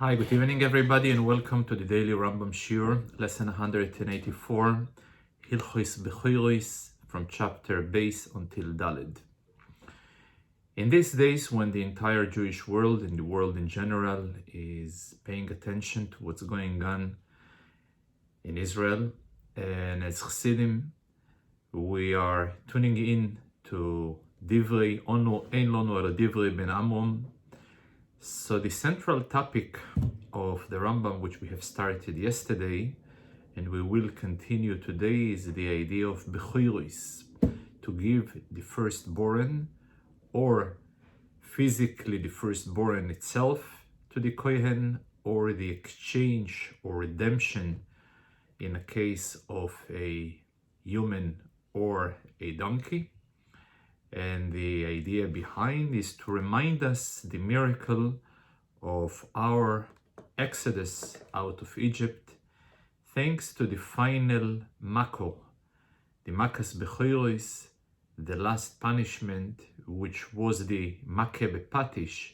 Hi, good evening everybody and welcome to the daily Rambam Shiur, lesson 184, Hilchos Bechorot from chapter Bisk until Dovid. In these days when the entire Jewish world and the world in general is paying attention to what's going on in Israel, and as Chassidim, we are tuning in to Divrei Ono Ein Lonu Ela Divrei Ben Amram. So the central topic of the Rambam, which we have started yesterday and we will continue today, is the idea of Bechorot, to give the firstborn, or physically the firstborn itself, to the Kohen, or the exchange or redemption in a case of a human or a donkey. And the idea behind is to remind us the miracle of our exodus out of Egypt, thanks to the final mako, the makas bechorot, the last punishment, which was the makeh bepatish,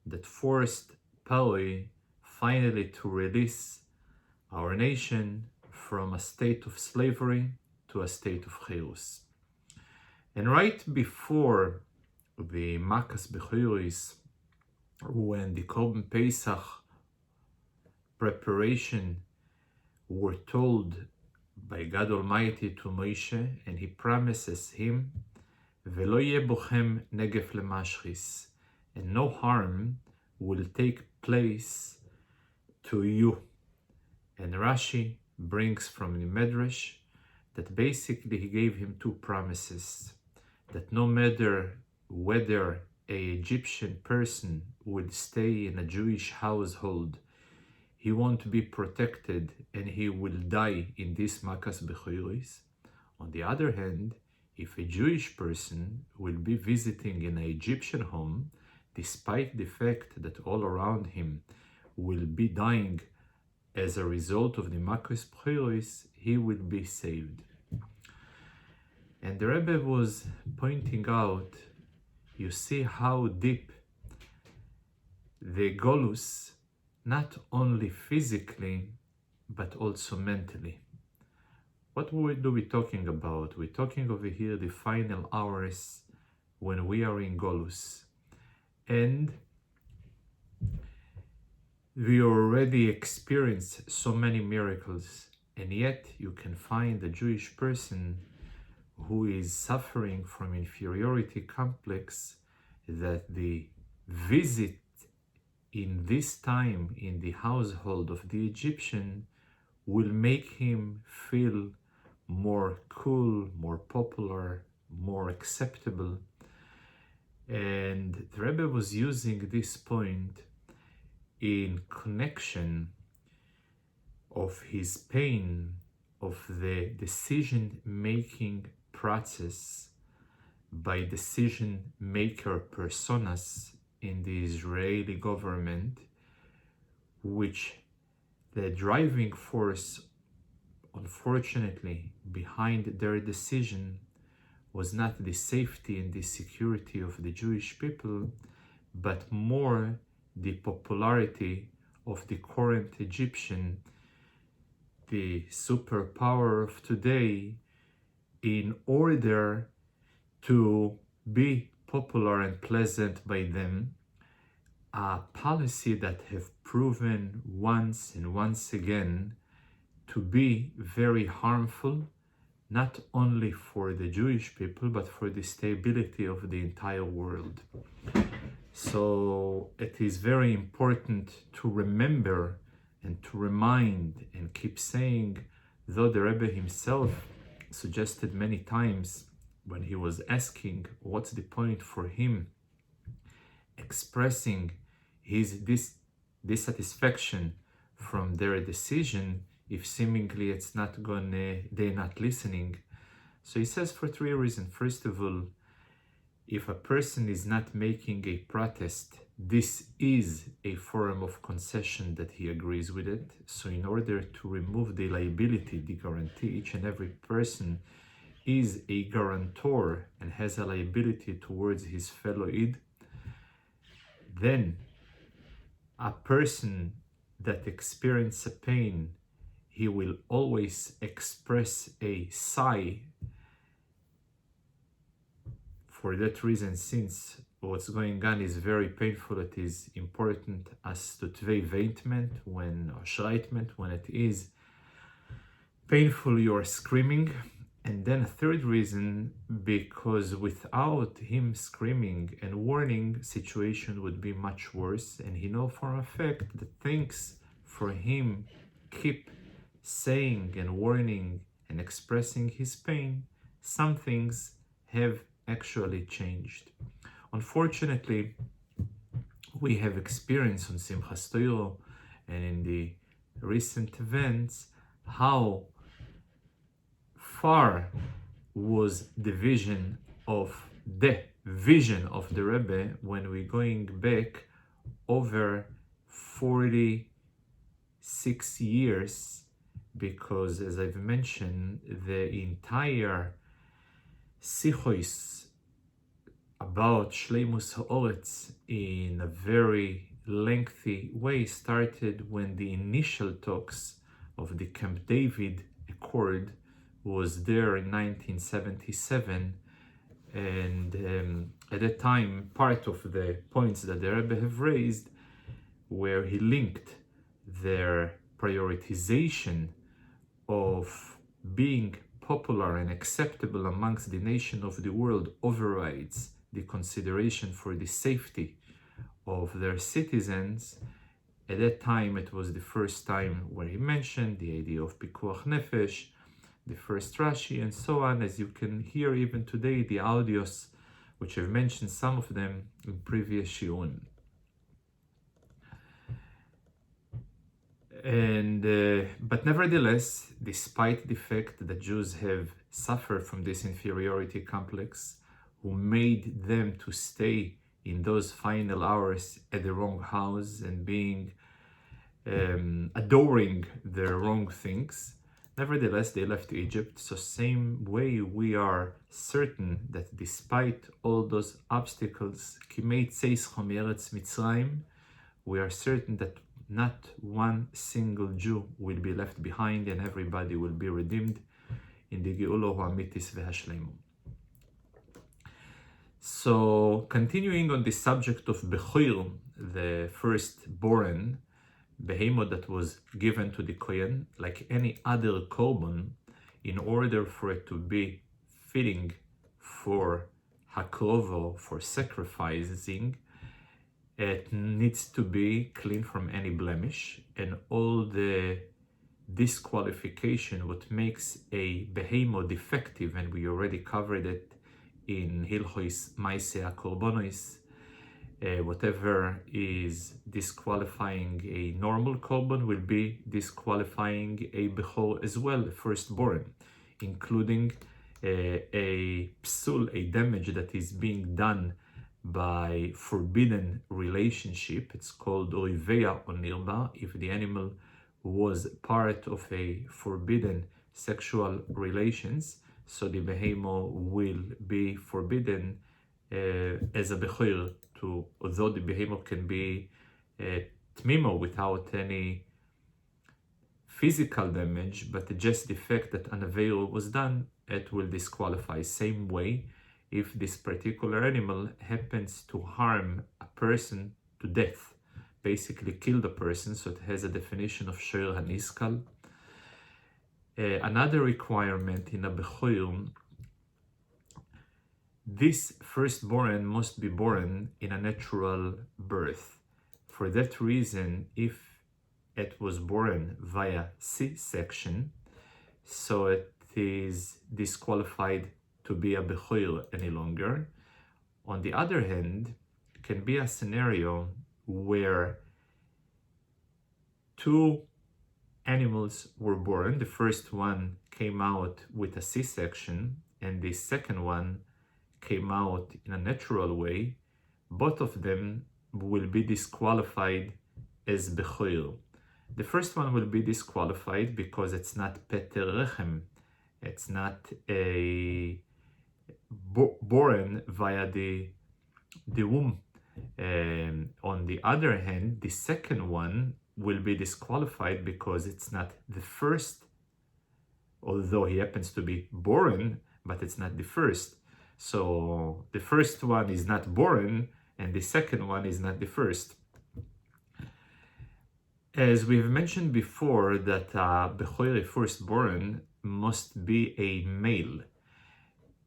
that forced Paro finally to release our nation from a state of slavery to a state of chirus. And right before the Makas Bechorot, when the Korban Pesach preparation were told by God Almighty to Moshe, and he promises him, "Velo yeh bochem negef lemashchis," and no harm will take place to you. And Rashi brings from the Medrash that basically he gave him two promises, that no matter whether an Egyptian person will stay in a Jewish household, he won't be protected and he will die in this Makas Bechorot. On the other hand, if a Jewish person will be visiting in an Egyptian home, despite the fact that all around him will be dying as a result of the Makas Bechorot, he will be saved. And the Rabbi was pointing out, you see how deep the Golus, not only physically, but also mentally. What do we talking about? We're talking over here the final hours when we are in Golus. And we already experienced so many miracles, and yet you can find a Jewish person who is suffering from inferiority complex, that the visit in this time in the household of the Egyptian will make him feel more cool, more popular, more acceptable. And the Rebbe was using this point in connection of his pain of the decision-making process by decision maker personas in the Israeli government, which the driving force, unfortunately, behind their decision was not the safety and the security of the Jewish people, but more the popularity of the current Egyptian, the superpower of today, in order to be popular and pleasant by them, a policy that have proven once and once again to be very harmful, not only for the Jewish people, but for the stability of the entire world. So it is very important to remember and to remind and keep saying, though the Rebbe himself suggested many times when he was asking what's the point for him expressing his dissatisfaction from their decision, if seemingly it's not they're not listening. So he says for three reasons. First of all, if a person is not making a protest, this is a form of concession that he agrees with it. So in order to remove the liability, the guarantee, each and every person is a guarantor and has a liability towards his fellow Id. Then a person that experiences a pain, he will always express a sigh. For that reason, since what's going on is very painful, it is important as to tvei veintment, when or shreitment, when it is painful, you are screaming. And then a third reason, because without him screaming and warning, situation would be much worse. And he know for a fact that things for him keep saying and warning and expressing his pain, some things have actually changed. Unfortunately, we have experienced on Simchas Torah and in the recent events how far was the vision of the Rebbe when we're going back over 46 years, because as I've mentioned, the entire Sichos about Shleimus Ha'oretz in a very lengthy way started when the initial talks of the Camp David Accord was there in 1977, and at that time part of the points that the Rebbe have raised, where he linked their prioritization of being popular and acceptable amongst the nation of the world overrides the consideration for the safety of their citizens. At that time, it was the first time where he mentioned the idea of pikuach nefesh, the first Rashi, and so on, as you can hear even today, the audios, which I've mentioned some of them in previous shiurim. And but nevertheless, despite the fact that Jews have suffered from this inferiority complex, who made them to stay in those final hours at the wrong house and being adoring the wrong things, nevertheless they left Egypt. So same way we are certain that despite all those obstacles, we are certain that not one single Jew will be left behind, and everybody will be redeemed in the Geula Ha'amitis V'Hashleimu. So, continuing on the subject of Bechor, the firstborn, behemoth that was given to the Kohen, like any other korban, in order for it to be fitting for Hakrovo, for sacrificing, it needs to be clean from any blemish, and all the disqualification, what makes a behemoth defective, and we already covered it in Hilchos Maaseh HaKorbanos, whatever is disqualifying a normal korban will be disqualifying a Bechor as well, a firstborn, including a psul, a damage that is being done by forbidden relationship. It's called Oiveya or Nirba, if the animal was part of a forbidden sexual relations, so the behemoth will be forbidden as a Bechor, to, although the behemoth can be tmimo without any physical damage, but just the fact that an aveil was done, it will disqualify. Same way, if this particular animal happens to harm a person to death, basically kill the person, so it has a definition of shoyer haniskal. Another requirement in a Bechor, this firstborn must be born in a natural birth. For that reason, if it was born via C-section, so it is disqualified to be a Bechor any longer. On the other hand, it can be a scenario where two animals were born. The first one came out with a C-section, and the second one came out in a natural way. Both of them will be disqualified as Bechor. The first one will be disqualified because it's not Peter Rechem. It's not a born via the womb. On the other hand, the second one will be disqualified because it's not the first, although he happens to be born, but it's not the first. So the first one is not born, and the second one is not the first. As we've mentioned before, that Bechorot, firstborn, must be a male.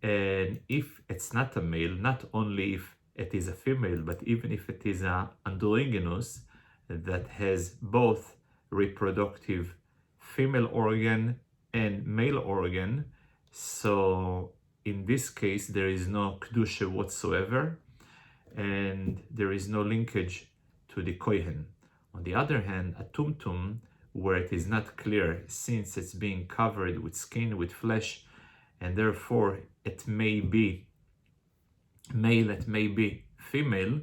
And if it's not a male, not only if it is a female, but even if it is an androgynous that has both reproductive female organ and male organ, so in this case there is no kedusha whatsoever, and there is no linkage to the kohen. On the other hand, a tumtum, where it is not clear, since it's being covered with skin, with flesh, and therefore it may be male, it may be female,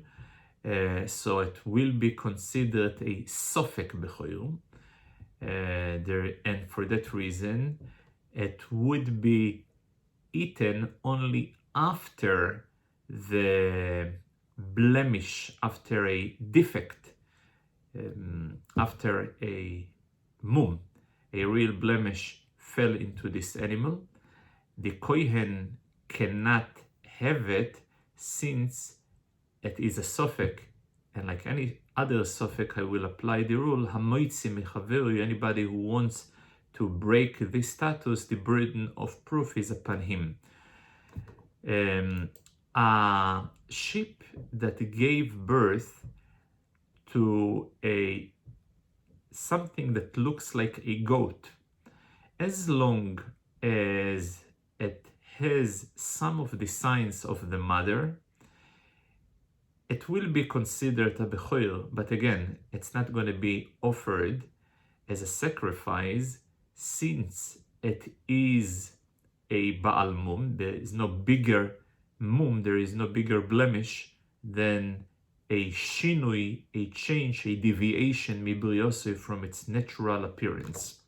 so it will be considered a sofek bechor, and for that reason it would be eaten only after the blemish, after a defect, after a mum, a real blemish fell into this animal. The kohen cannot have it since it is a sofek, and like any other sofek, I will apply the rule, hamoitzi mechaveri, anybody who wants to break this status, the burden of proof is upon him. A sheep that gave birth to something that looks like a goat, as long as it has some of the signs of the mother, it will be considered a bechor, but again, it's not going to be offered as a sacrifice, since it is a Baal mum. There is no bigger mum, there is no bigger blemish than a shinui, a change, a deviation mibriose from its natural appearance.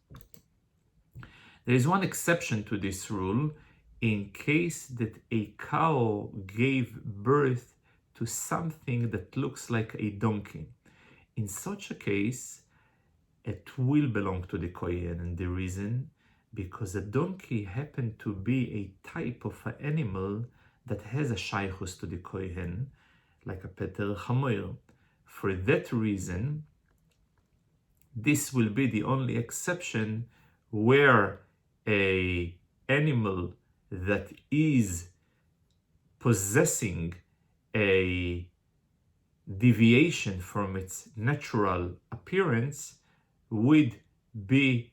There is one exception to this rule, in case that a cow gave birth to something that looks like a donkey. In such a case, it will belong to the kohen, and the reason, because a donkey happened to be a type of an animal that has a shaychus to the kohen, like a peter chamoir. For that reason, this will be the only exception where a animal that is possessing a deviation from its natural appearance would be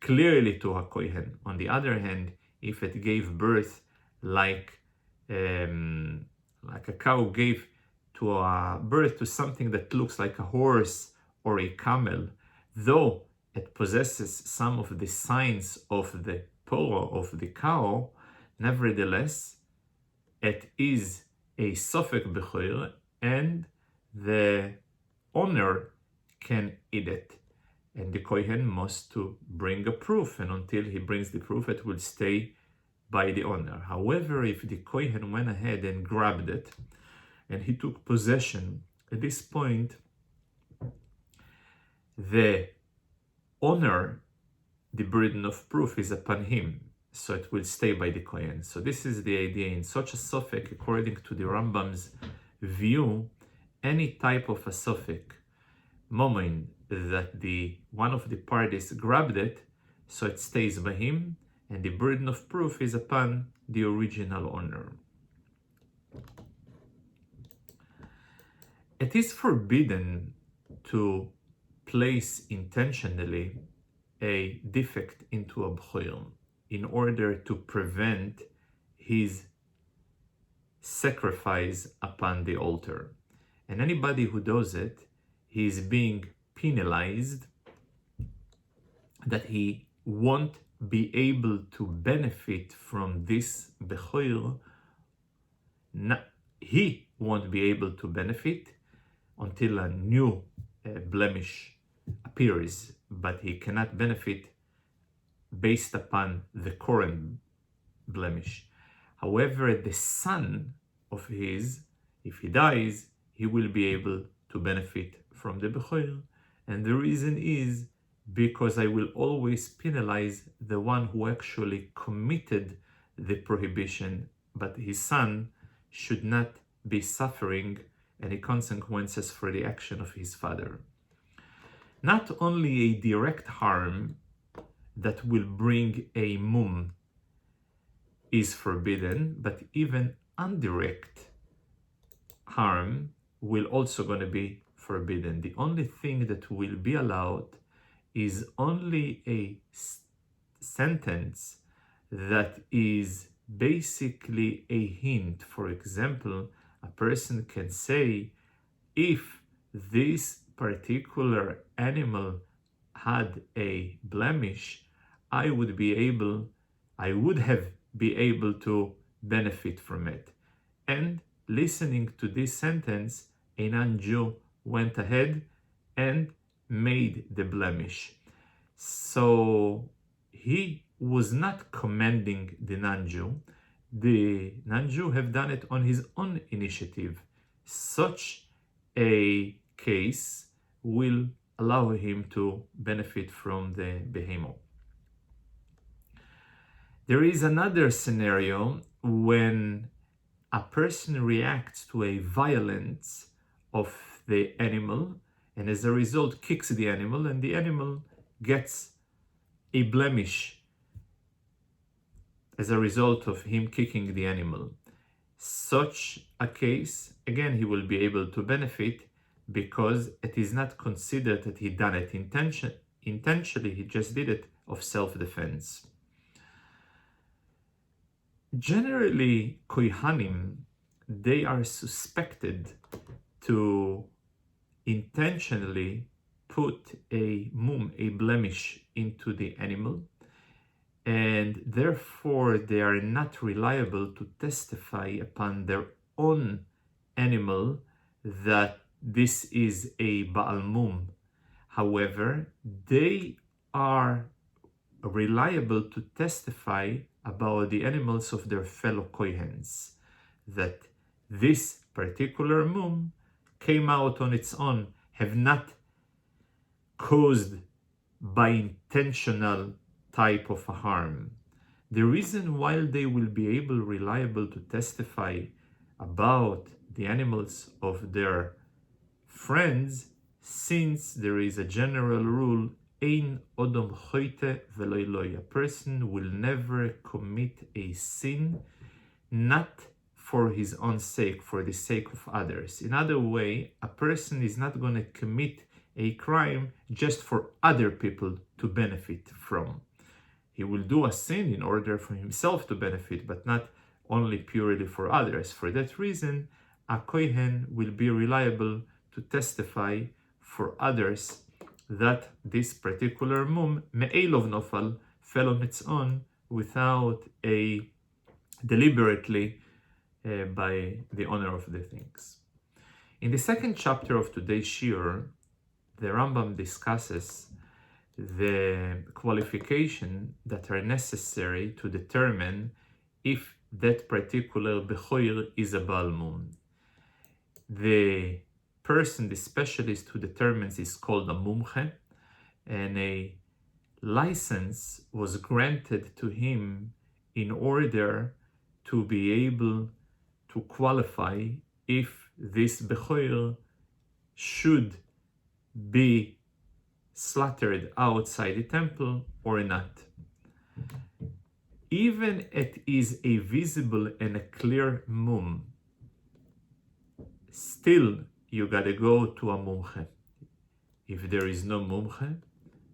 clearly to a kohen. On the other hand, if it gave birth like a cow gave to a birth to something that looks like a horse or a camel, though it possesses some of the signs of the poro of the cow, nevertheless, it is a sofek bechor, and the owner can eat it. And the kohen must to bring a proof, and until he brings the proof, it will stay by the owner. However, if the kohen went ahead and grabbed it, and he took possession, at this point, the owner, the burden of proof is upon him, so it will stay by the kohen. So this is the idea. In such a sofek, according to the Rambam's view, any type of a sofek, moment that one of the parties grabbed it, so it stays by him, and the burden of proof is upon the original owner. It is forbidden to place intentionally a defect into a bechor in order to prevent his sacrifice upon the altar. And anybody who does it, he is being penalized, that he won't be able to benefit from this bechor. He won't be able to benefit until a new blemish appears, but he cannot benefit based upon the current blemish. However, the son of his, if he dies, he will be able to benefit from the Bechor. And the reason is because I will always penalize the one who actually committed the prohibition, but his son should not be suffering any consequences for the action of his father. Not only a direct harm that will bring a mum is forbidden, but even indirect harm will also going to be forbidden. The only thing that will be allowed is only a sentence that is basically a hint. For example, a person can say, if this particular animal had a blemish, I would have been able to benefit from it. And listening to this sentence, a non-Jew went ahead and made the blemish. So he was not commending the non-Jew. The non-Jew have done it on his own initiative. Such a case will allow him to benefit from the behemoth. There is another scenario when a person reacts to a violence of the animal and as a result kicks the animal, and the animal gets a blemish as a result of him kicking the animal. Such a case, again, he will be able to benefit because it is not considered that he done it intentionally, he just did it of self-defense. Generally, kohanim, they are suspected to intentionally put a blemish into the animal, and therefore they are not reliable to testify upon their own animal that this is a Baal Mum. However, they are reliable to testify about the animals of their fellow Kohens, that this particular mum came out on its own, have not caused by intentional type of a harm. The reason why they will be reliable to testify about the animals of their friends, since there is a general rule, Ein odom choite velo eloi. A person will never commit a sin, not for his own sake, for the sake of others. In other way, a person is not going to commit a crime just for other people to benefit from. He will do a sin in order for himself to benefit, but not only purely for others. For that reason, a kohen will be reliable to testify for others that this particular mum, me'elov nofal, fell on its own without a deliberately by the owner of the things. In the second chapter of today's shiur, the Rambam discusses the qualification that are necessary to determine if that particular Bechor is a Baal Mum. The person, the specialist who determines, is called a mumche, and a license was granted to him in order to be able to qualify if this Bechor should be slaughtered outside the temple or not. Even it is a visible and a clear mum, still you gotta go to a mumche. If there is no mumche,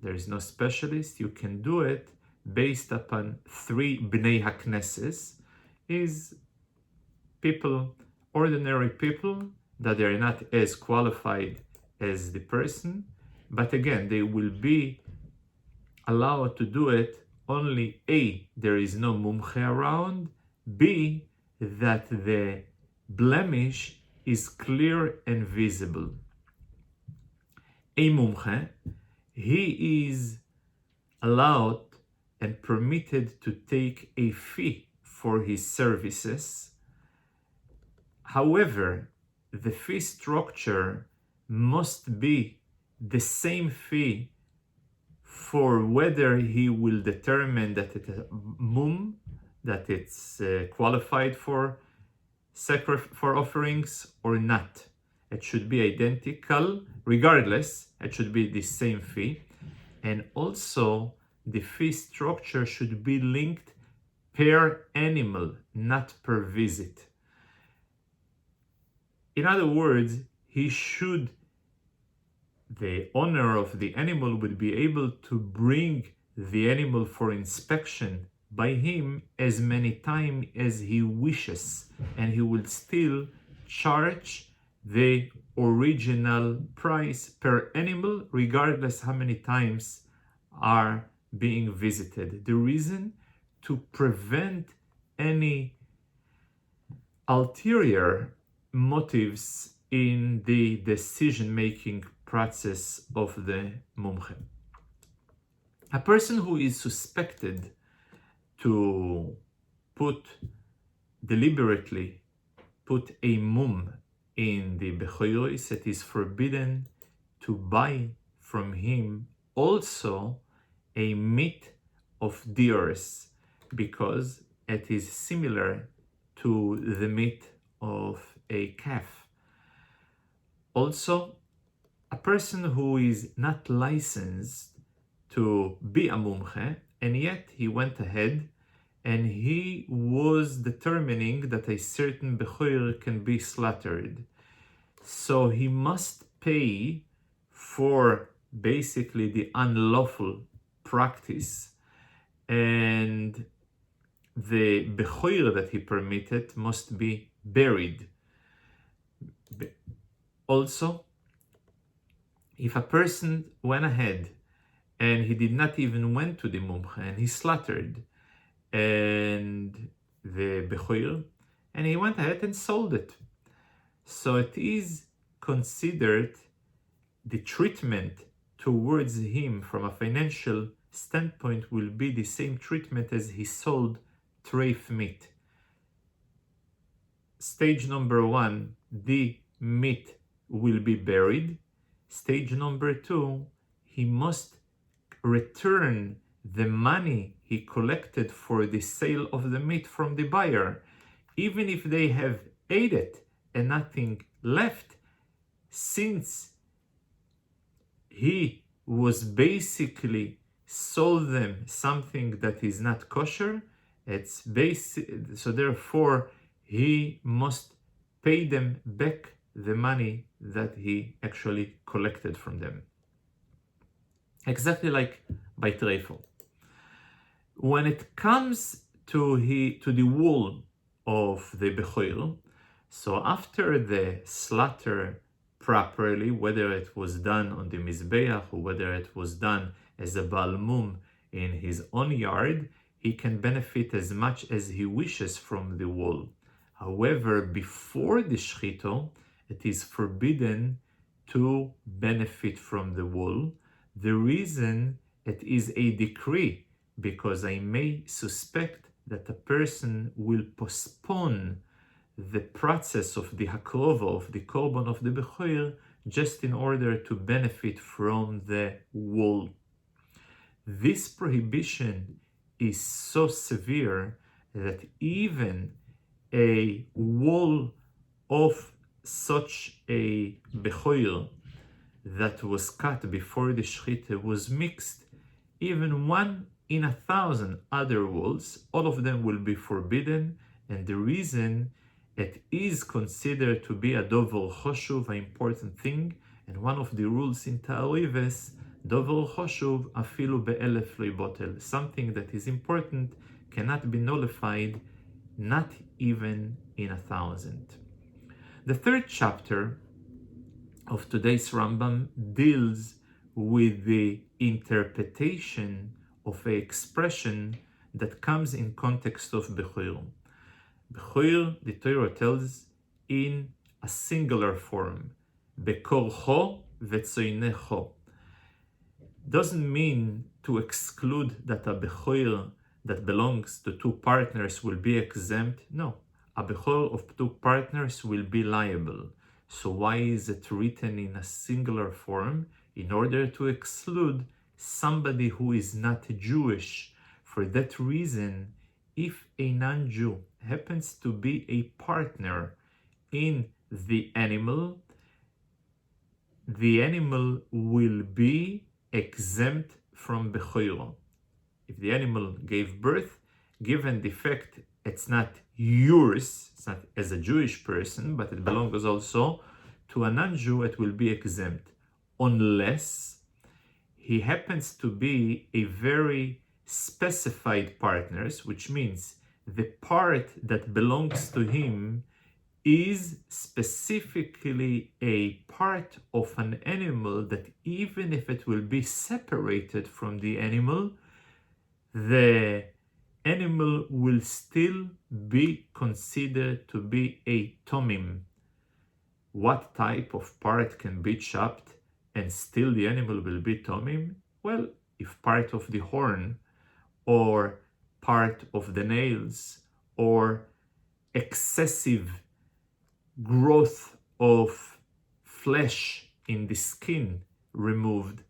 there is no specialist, you can do it based upon 3 bnei haknesses, is people, ordinary people, that they are not as qualified as the person, but again, they will be allowed to do it only A, there is no mumche around, B, that the blemish is clear and visible. A mumche, he is allowed and permitted to take a fee for his services. However, the fee structure must be the same fee for whether he will determine that it's a mum, that it's qualified for offerings or not. It should be identical regardless. It should be the same fee, and also the fee structure should be linked per animal, not per visit. In other words, the owner of the animal would be able to bring the animal for inspection by him as many times as he wishes, and he will still charge the original price per animal regardless how many times are being visited. The reason? To prevent any ulterior motives in the decision-making process of the mumche. A person who is suspected to deliberately put a mum in the Bechorot, it is forbidden to buy from him also a meat of deers, because it is similar to the meat of a calf. Also, a person who is not licensed to be a mumche, and yet he went ahead and he was determining that a certain bechor can be slaughtered. So he must pay for basically the unlawful practice, and the bechor that he permitted must be buried. Also, if a person went ahead and he did not even went to the mumche and he slaughtered and the bechor, and he went ahead and sold it, so it is considered the treatment towards him from a financial standpoint will be the same treatment as he sold treif meat. Stage number 1, the meat will be buried. Stage number 2, he must return the money he collected for the sale of the meat from the buyer, even if they have ate it and nothing left, since he was basically sold them something that is not kosher. It's basic, so therefore he must pay them back the money that he actually collected from them. Exactly like by treifel. When it comes to the wool of the bechor, so after the slaughter properly, whether it was done on the mizbeach or whether it was done as a balmum in his own yard, he can benefit as much as he wishes from the wool. However, before the shchito, it is forbidden to benefit from the wool. The reason, it is a decree, because I may suspect that a person will postpone the process of the hakrova, of the korban of the bechor, just in order to benefit from the wool. This prohibition is so severe that even a wool of such a bechor that was cut before the shechita was mixed, even 1 in 1,000 other wools, all of them will be forbidden. And the reason, it is considered to be a dover choshuv, an important thing, and one of the rules in Ta'arives, dover choshuv afilu be'elef lo yibotel, something that is important cannot be nullified, not even in 1,000. The third chapter of today's Rambam deals with the interpretation of an expression that comes in context of Bechor. Bechor, the Torah tells in a singular form, Bekorcho vetzoinecho. Doesn't mean to exclude that a Bechor that belongs to 2 partners will be exempt. No, a Bechor of 2 partners will be liable. So why is it written in a singular form? In order to exclude somebody who is not Jewish. For that reason, if a non-Jew happens to be a partner in the animal will be exempt from Bechorot. If the animal gave birth, given the fact it's not yours, it's not as a Jewish person, but it belongs also to a non-Jew, it will be exempt. Unless he happens to be a very specified partners, which means the part that belongs to him is specifically a part of an animal that even if it will be separated from the animal will still be considered to be a tomim. What type of part can be chopped and still the animal will be tomim? Well, if part of the horn or part of the nails or excessive growth of flesh in the skin removed,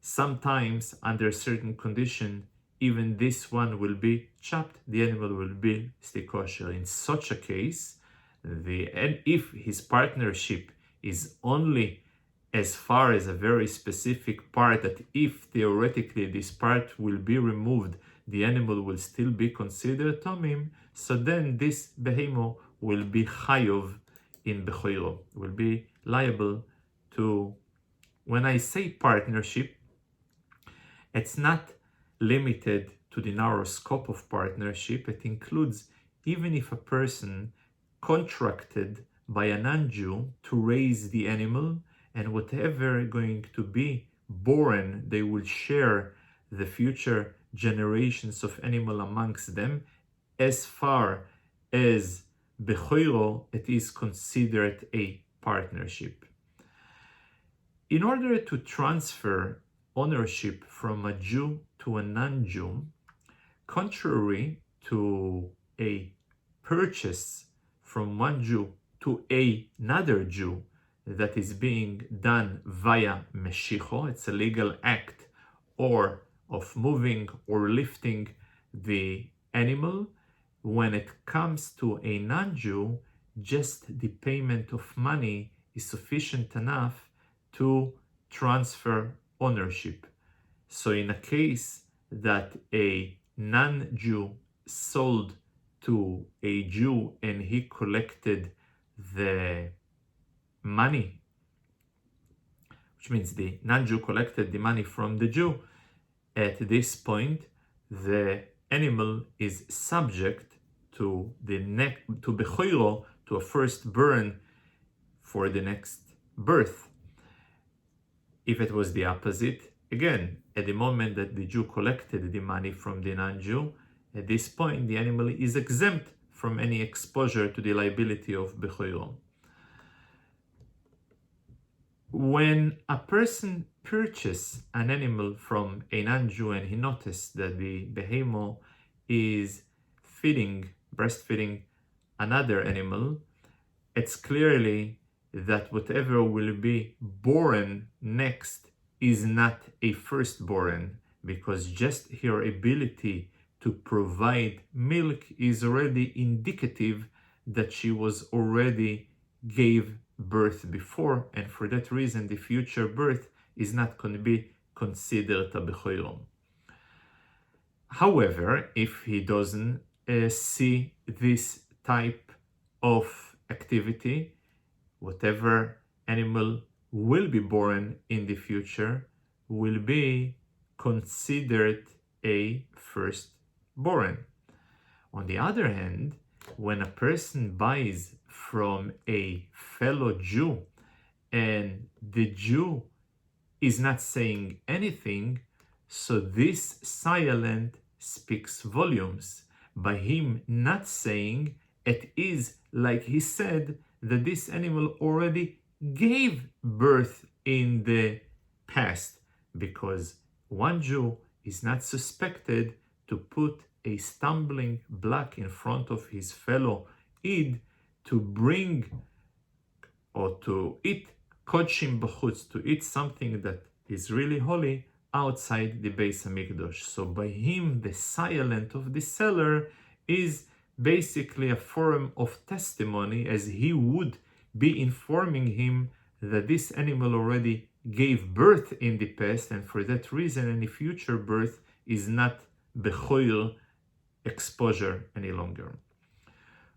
sometimes under certain condition, even this one will be chopped, the animal will be still kosher. In such a case, if his partnership is only as far as a very specific part that if theoretically this part will be removed, the animal will still be considered tomim, so then this behemoth will be chayov in Bechorot, will be liable to. When I say partnership, it's not limited to the narrow scope of partnership. It includes even if a person contracted by a non-Jew to raise the animal, and whatever going to be born, they will share the future generations of animal amongst them. As far as Bechorot, it is considered a partnership. In order to transfer ownership from a Jew to a non-Jew, contrary to a purchase from one Jew to another Jew that is being done via meshicho, it's a legal act, or of moving or lifting the animal. When it comes to a non-Jew, just the payment of money is sufficient enough to transfer ownership. So in a case that a non-Jew sold to a Jew and he collected the money, which means the non-Jew collected the money from the Jew, at this point the animal is subject to Bechorot, to a firstborn for the next birth. If it was the opposite, again, at the moment that the Jew collected the money from the non-Jew, at this point the animal is exempt from any exposure to the liability of Bechorot. When a person purchases an animal from a non-Jew and he noticed that the behemoth is breastfeeding another animal, it's clearly that whatever will be born next is not a firstborn, because just her ability to provide milk is already indicative that she was already gave birth before, and for that reason the future birth is not going to be considered a Bechorot. However, if he doesn't see this type of activity, whatever animal will be born in the future will be considered a firstborn. On the other hand, when a person buys from a fellow Jew and the Jew is not saying anything, so this silent speaks volumes. By him not saying, it is like he said that this animal already gave birth in the past, because one Jew is not suspected to put a stumbling block in front of his fellow Eid to bring or to eat kodshim b'chutz, to eat something that is really holy outside the Beis Hamikdash. So by him, the silent of the seller is basically a form of testimony, as he would be informing him that this animal already gave birth in the past, and for that reason any future birth is not bechoil exposure any longer.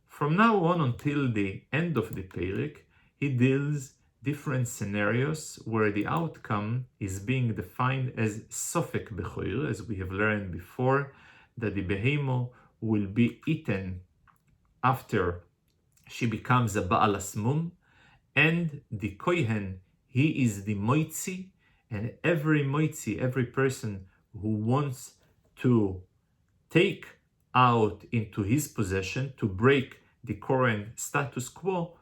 From now on until the end of the Perek, he deals different scenarios where the outcome is being defined as sofek bechoil, as we have learned before, that the behemoth will be eaten after she becomes a Baal Asmum, and the Kohen, he is the Moitzi, and every Moitzi, every person who wants to take out into his possession, to break the Kohen status quo,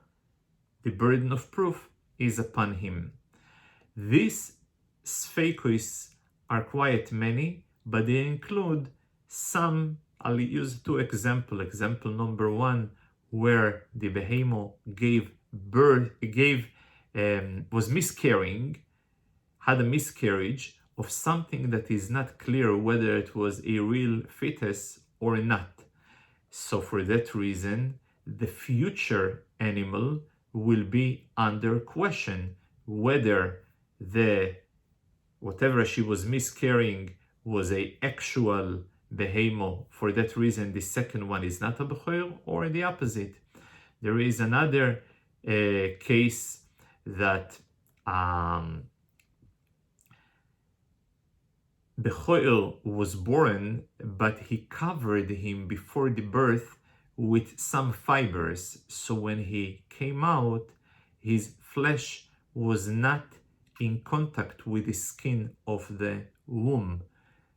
the burden of proof is upon him. These sfeikos are quite many, but they include some. I'll use two examples. Example number one, where the behemoth was miscarrying, had a miscarriage of something that is not clear whether it was a real fetus or not. So for that reason, the future animal will be under question whether whatever she was miscarrying was a actual behemoth. For that reason, the second one is not a bechor, or the opposite. There is another case that Bechorot was born, but he covered him before the birth with some fibers. So when he came out, his flesh was not in contact with the skin of the womb.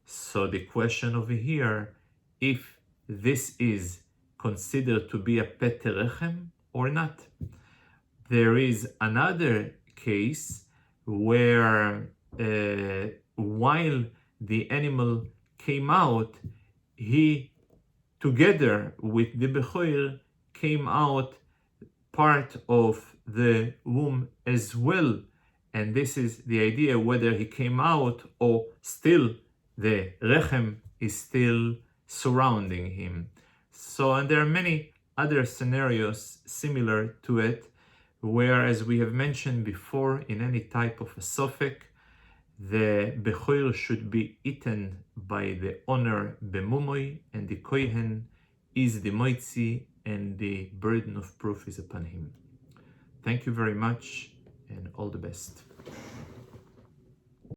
So the question over here, if this is considered to be a pet rechem or not. There is another case where while the animal came out, he, together with the Bechor, came out part of the womb as well. And this is the idea, whether he came out or still the rechem is still surrounding him. So, and there are many other scenarios similar to it, where, as we have mentioned before, in any type of a sofek, the Bechor should be eaten by the owner Bemumoi, and the Kohen is the Moitzi, and the burden of proof is upon him. Thank you very much, and all the best.